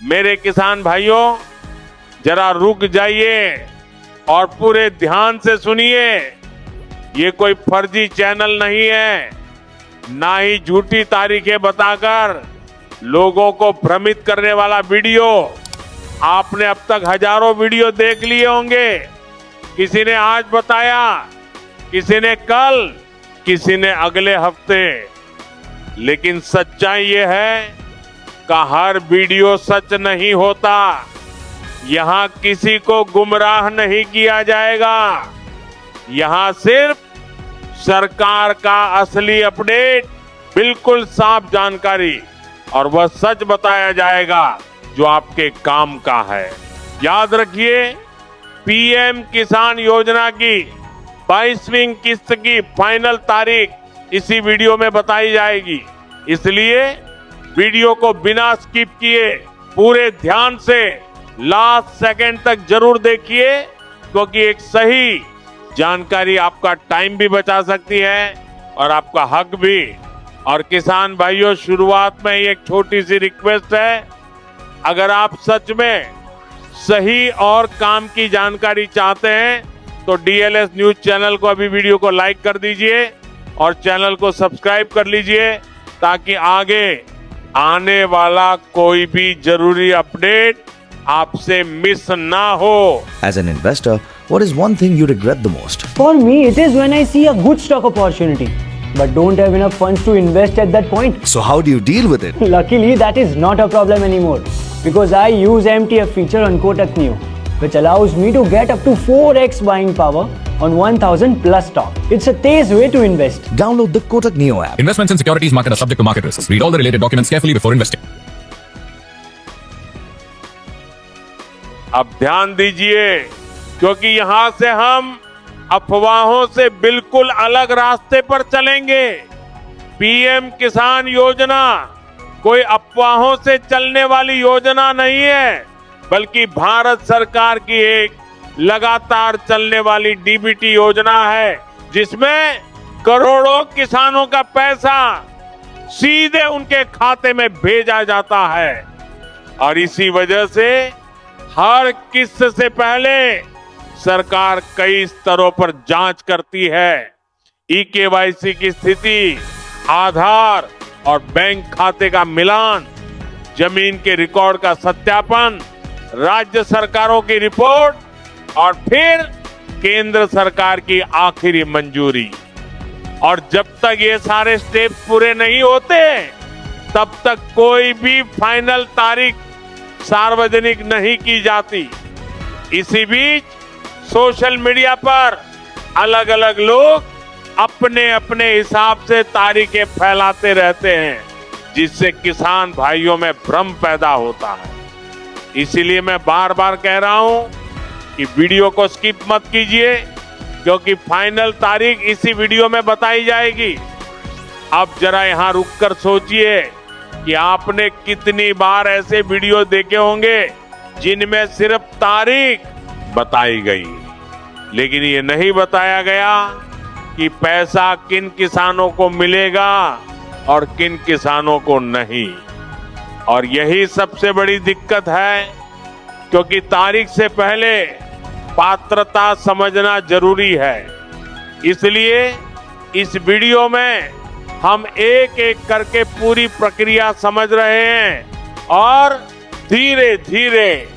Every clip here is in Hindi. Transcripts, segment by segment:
मेरे किसान भाइयों, जरा रुक जाइए और पूरे ध्यान से सुनिए। ये कोई फर्जी चैनल नहीं है, ना ही झूठी तारीखें बताकर लोगों को भ्रमित करने वाला वीडियो। आपने अब तक हजारों वीडियो देख लिए होंगे। किसी ने आज बताया, किसी ने कल, किसी ने अगले हफ्ते। लेकिन सच्चाई ये है कि हर वीडियो सच नहीं होता। यहां किसी को गुमराह नहीं किया जाएगा। यहां सिर्फ सरकार का असली अपडेट, बिल्कुल साफ जानकारी और वह सच बताया जाएगा जो आपके काम का है। याद रखिए, पीएम किसान योजना की 22वीं किस्त की फाइनल तारीख इसी वीडियो में बताई जाएगी। इसलिए वीडियो को बिना स्किप किए पूरे ध्यान से लास्ट सेकंड तक जरूर देखिए, क्योंकि एक सही जानकारी आपका टाइम भी बचा सकती है और आपका हक भी। और किसान भाइयों, शुरुआत में एक छोटी सी रिक्वेस्ट है, अगर आप सच में सही और काम की जानकारी चाहते हैं तो डीएलएस न्यूज चैनल को अभी वीडियो को लाइक कर दीजिए और चैनल को सब्सक्राइब कर लीजिए, ताकि आगे आने वाला कोई भी जरूरी अपडेट आपसे मिस ना हो। As an investor, what is one thing you regret the most? For me, it is when I see a good stock opportunity, but don't have enough funds to invest at that point. So how do you deal with it? Luckily, that is not a problem anymore, because I use MTF feature on Kotak Neo, which allows me to get up to 4x buying power on 1000 plus stock. It's a Tez way to invest. Download the Kotak Neo app. Investments in securities market are subject to market risks. Read all the related documents carefully before investing. अब ध्यान दीजिए, क्योंकि यहां से हम अफवाहों से बिल्कुल अलग रास्ते पर चलेंगे। पीएम किसान योजना कोई अफवाहों से चलने वाली योजना नहीं है, बल्कि भारत सरकार की एक लगातार चलने वाली डीबीटी योजना है, जिसमें करोड़ों किसानों का पैसा सीधे उनके खाते में भेजा जाता है। और इसी वजह से हर किस्त से पहले सरकार कई स्तरों पर जांच करती है। ई-केवाईसी की स्थिति, आधार और बैंक खाते का मिलान, जमीन के रिकॉर्ड का सत्यापन, राज्य सरकारों की रिपोर्ट और फिर केंद्र सरकार की आखिरी मंजूरी। और जब तक ये सारे स्टेप्स पूरे नहीं होते, तब तक कोई भी फाइनल तारीख सार्वजनिक नहीं की जाती। इसी बीच सोशल मीडिया पर अलग अलग लोग अपने अपने हिसाब से तारीखें फैलाते रहते हैं, जिससे किसान भाइयों में भ्रम पैदा होता है। इसीलिए मैं बार बार कह रहा हूं कि वीडियो को स्किप मत कीजिए, क्योंकि फाइनल तारीख इसी वीडियो में बताई जाएगी। अब जरा यहां रुककर सोचिए कि आपने कितनी बार ऐसे वीडियो देखे होंगे जिनमें सिर्फ तारीख बताई गई, लेकिन ये नहीं बताया गया कि पैसा किन किसानों को मिलेगा और किन किसानों को नहीं। और यही सबसे बड़ी दिक्कत है, क्योंकि तारीख से पहले पात्रता समझना जरूरी है। इसलिए इस वीडियो में हम एक एक करके पूरी प्रक्रिया समझ रहे हैं और धीरे धीरे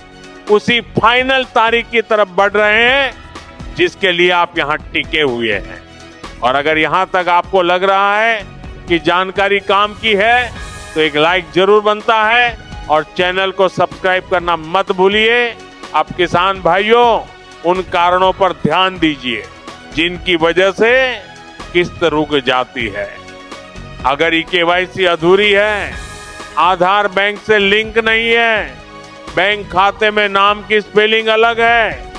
उसी फाइनल तारीख की तरफ बढ़ रहे हैं, जिसके लिए आप यहां टिके हुए हैं। और अगर यहां तक आपको लग रहा है कि जानकारी काम की है, तो एक लाइक जरूर बनता है और चैनल को सब्सक्राइब करना मत भूलिए। अब किसान भाइयों, उन कारणों पर ध्यान दीजिए जिनकी वजह से किस्त रुक जाती है। अगर ई-केवाईसी अधूरी है, आधार बैंक से लिंक नहीं है, बैंक खाते में नाम की स्पेलिंग अलग है,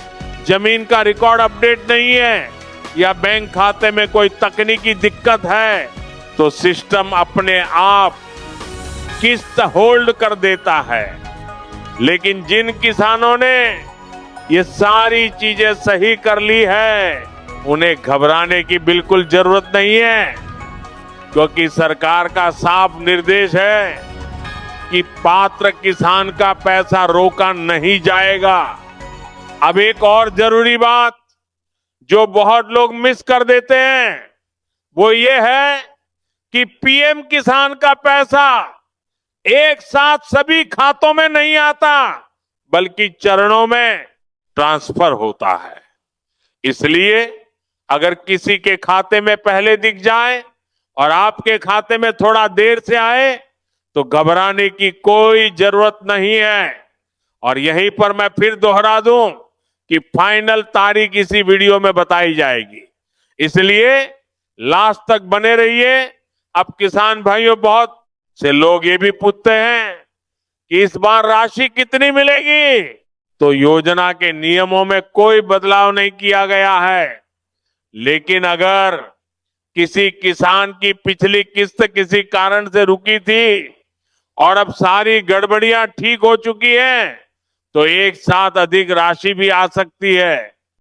जमीन का रिकॉर्ड अपडेट नहीं है, या बैंक खाते में कोई तकनीकी दिक्कत है, तो सिस्टम अपने आप किस्त होल्ड कर देता है। लेकिन जिन किसानों ने ये सारी चीजें सही कर ली है, उन्हें घबराने की बिल्कुल जरूरत नहीं है, क्योंकि सरकार का साफ निर्देश है कि पात्र किसान का पैसा रोका नहीं जाएगा। अब एक और जरूरी बात जो बहुत लोग मिस कर देते हैं वो ये है कि पीएम किसान का पैसा एक साथ सभी खातों में नहीं आता, बल्कि चरणों में ट्रांसफर होता है। इसलिए अगर किसी के खाते में पहले दिख जाए और आपके खाते में थोड़ा देर से आए तो घबराने की कोई जरूरत नहीं है। और यहीं पर मैं फिर दोहरा दूं कि फाइनल तारीख इसी वीडियो में बताई जाएगी, इसलिए लास्ट तक बने रहिए। अब किसान भाइयों, बहुत से लोग ये भी पूछते हैं कि इस बार राशि कितनी मिलेगी, तो योजना के नियमों में कोई बदलाव नहीं किया गया है। लेकिन अगर किसी किसान की पिछली किस्त किसी कारण से रुकी थी और अब सारी गड़बड़ियां ठीक हो चुकी हैं, तो एक साथ अधिक राशि भी आ सकती है।